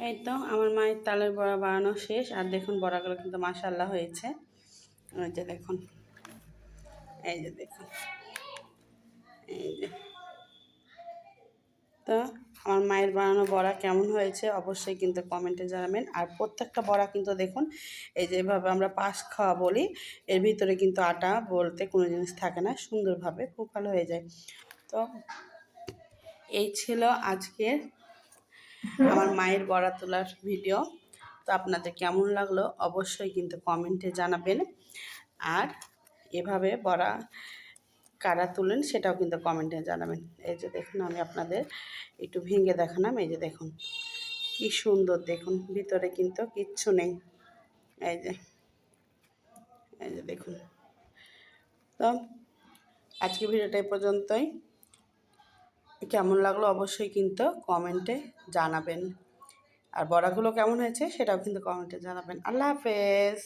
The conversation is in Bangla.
এই তো আমার মায়ের তালের বড়া বানানো শেষ। আর দেখুন বড়াগুলো কিন্তু মাশাআল্লাহ হয়েছে। এই যে দেখুন, এই যে দেখুন, এই যে। তো আমার মায়ের বানানো বড়া কেমন হয়েছে অবশ্যই কিন্তু কমেন্টে জানাবেন। আর প্রত্যেকটা বড়া কিন্তু দেখুন, এই যে এভাবে আমরা পাশ খাওয়া বলি, এর ভিতরে কিন্তু আটা বলতে কোনো জিনিস থাকে না, সুন্দরভাবে খুব ভালো হয়ে যায়। তো এই ছিল আজকের আমার মায়ের বড়া তোলার ভিডিও। তো আপনাদের কেমন লাগলো অবশ্যই কিন্তু কমেন্টে জানাবেন। আর এভাবে বড়া কারা তুলেন সেটাও কিন্তু কমেন্টে জানাবেন। এই যে দেখুন, আমি আপনাদের একটু ভেঙে দেখালাম। এই যে দেখুন কি সুন্দর, দেখুন ভিতরে কিন্তু কিচ্ছু নেই। এই যে, এই যে দেখুন। তো আজকে ভিডিওটা এই পর্যন্তই। কেমন লাগলো অবশ্যই কিন্তু কমেন্টে জানাবেন। আর বড়াগুলো কেমন হয়েছে সেটাও কিন্তু কমেন্টে জানাবেন। আল্লাহ হাফেজ।